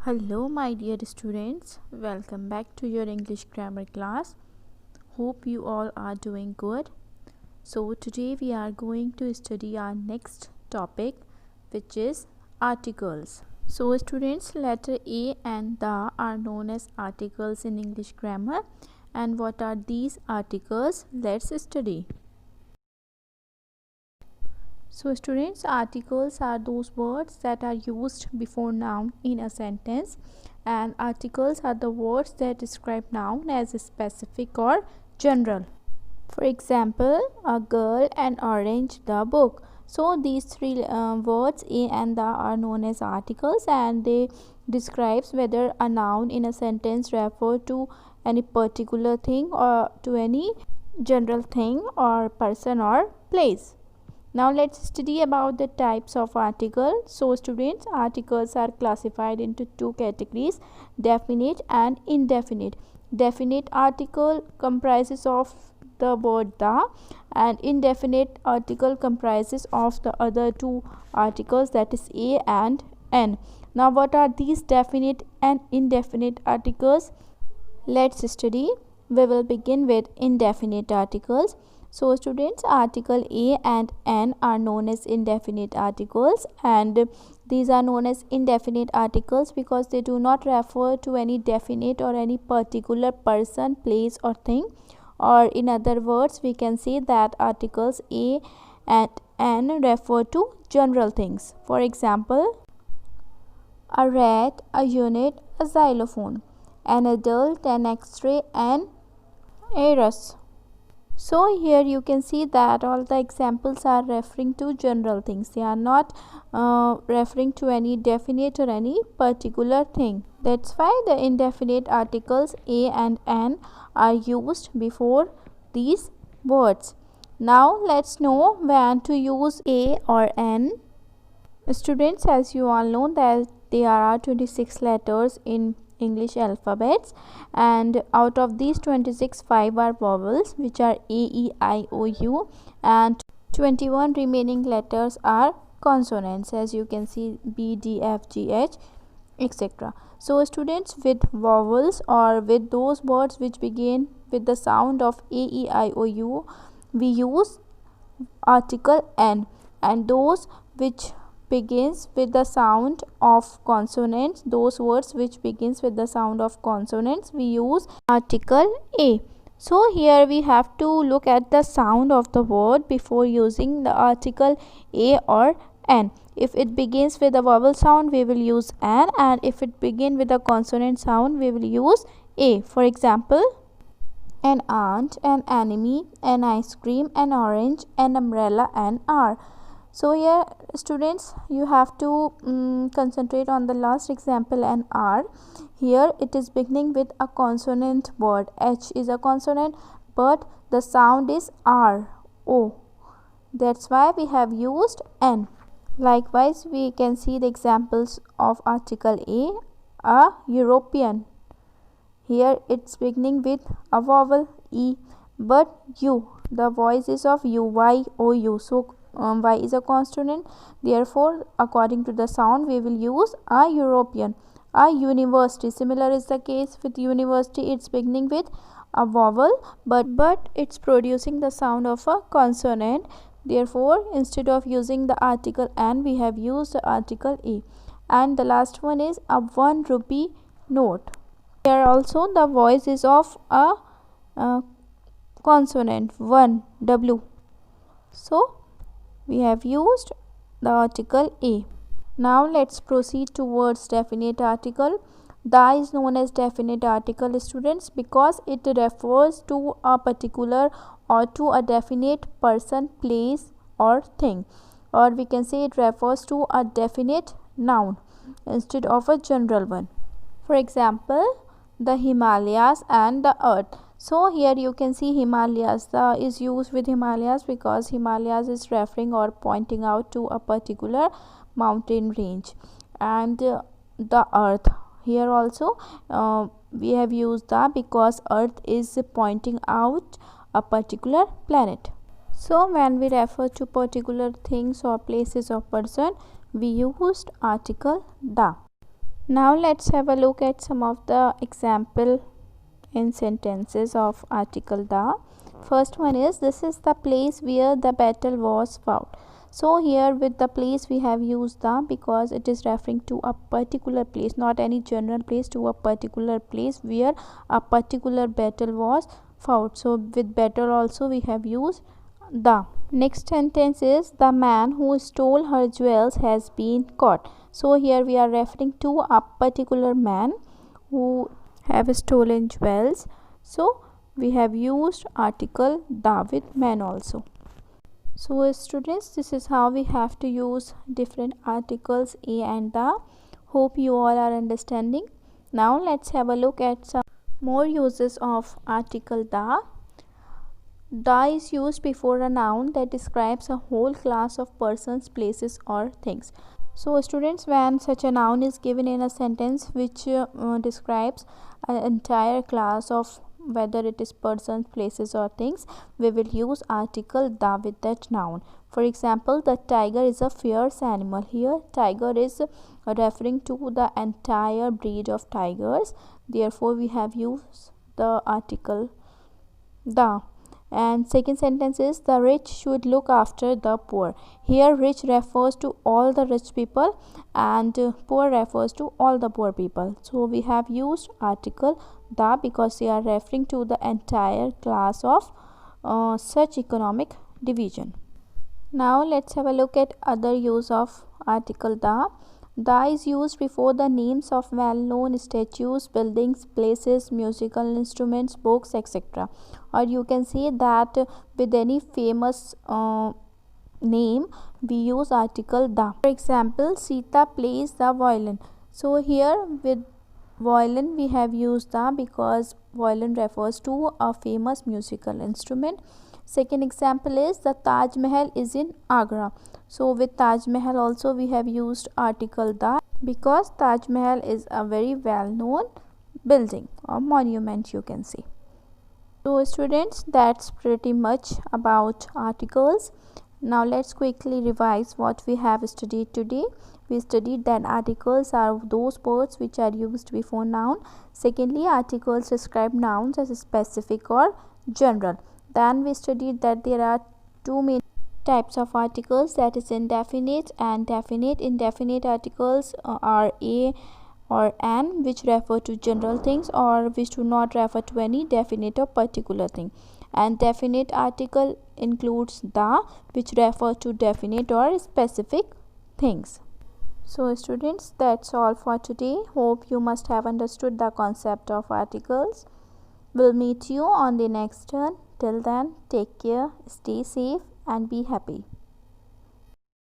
Hello, my dear students. Welcome back to your English grammar class. Hope you all are doing good. So, today we are going to study our next topic, which is articles. So, students, letter A and the are known as articles in English grammar. And what are these articles? Let's study. So, students, articles are those words that are used before noun in a sentence, and articles are the words that describe noun as specific or general. For example, a girl, an orange, the book. So, these three words a and the are known as articles, and they describes whether a noun in a sentence refer to any particular thing or to any general thing or person or place. Now let's study about the types of article. So students, articles are classified into two categories, definite and indefinite. Definite article comprises of the word the, and indefinite article comprises of the other two articles, that is a and n. Now what are these definite and indefinite articles? Let's study. We will begin with indefinite articles. So students, article a and n are known as indefinite articles, and these are known as indefinite articles because they do not refer to any definite or any particular person, place or thing. Or in other words, we can say that articles a and n refer to general things. For example, a rat, a unit, a xylophone, an adult, an X-ray, and heiress. So here you can see that all the examples are referring to general things. They are not referring to any definite or any particular thing. That's why the indefinite articles a and n are used before these words. Now let's know when to use a or n. Students, as you all know that there are 26 letters in English alphabets, and out of these 26, 5 are vowels, which are A, E, I, O, U, and 21 remaining letters are consonants, as you can see B, D, F, G, H, etc. So students, with vowels or with those words which begin with the sound of A, E, I, O, U, we use article n, and those which begins with the sound of consonants, those words which begins with the sound of consonants, we use article a. So here we have to look at the sound of the word before using the article a or n. If it begins with a vowel sound, we will use an, and if it begin with a consonant sound, we will use a. For example, an aunt, an enemy, an ice cream, an orange, an umbrella, and r. So here students, you have to concentrate on the last example, an r. Here it is beginning with a consonant word. H is a consonant, but the sound is r, o. That's why we have used n. Likewise, we can see the examples of article a European. Here it's beginning with a vowel e, but u, the voice is of u, y, o, u. So y is a consonant, therefore according to the sound we will use a European. A university, similar is the case with university. It's beginning with a vowel, but it's producing the sound of a consonant, therefore instead of using the article n, we have used the article a. And the last one is a 1 rupee note. Here also the voice is of a consonant, 1, w. So we have used the article a. Now let's proceed towards definite article. The is known as definite article, students, because it refers to a particular or to a definite person, place or thing, or we can say it refers to a definite noun instead of a general one. For example, the Himalayas and the earth. So here you can see Himalayas. The is used with Himalayas because Himalayas is referring or pointing out to a particular mountain range. And the earth, here also we have used the because earth is pointing out a particular planet. So when we refer to particular things or places or person, we used article the. Now let's have a look at some of the example in sentences of article the. First one is, this is the place where the battle was fought. So here with the place we have used the because it is referring to a particular place, not any general place, to a particular place where a particular battle was fought. So with battle also we have used the. Next sentence is, the man who stole her jewels has been caught. So here we are referring to a particular man who have stolen jewels. So we have used article the with man also. So students, this is how we have to use different articles a and the. Hope you all are understanding. Now let's have a look at some more uses of article the. The is used before a noun that describes a whole class of persons, places or things. So students, when such a noun is given in a sentence which describes an entire class of whether it is persons, places or things, we will use article the with that noun. For example, the tiger is a fierce animal. Here tiger is referring to the entire breed of tigers. Therefore we have used the article the. And second sentence is, the rich should look after the poor. Here rich refers to all the rich people and poor refers to all the poor people. So we have used article the because they are referring to the entire class of such economic division. Now let's have a look at other use of article the. The is used before the names of well-known statues, buildings, places, musical instruments, books, etc. Or you can say that with any famous name we use article the. For example, Sita plays the violin. So here with violin we have used the because violin refers to a famous musical instrument. Second example is, the Taj Mahal is in Agra. So with Taj Mahal also we have used article the because Taj Mahal is a very well known building or monument, you can say. So students, that's pretty much about articles. Now let's quickly revise what we have studied today. We studied that articles are those words which are used before noun. Secondly, articles describe nouns as specific or general. Then we studied that there are two main types of articles, that is indefinite and definite. Indefinite articles are a or an, which refer to general things or which do not refer to any definite or particular thing. And definite article includes the, which refer to definite or specific things. So students, that's all for today. Hope you must have understood the concept of articles. We'll meet you on the next turn. Till then, take care, stay safe and be happy.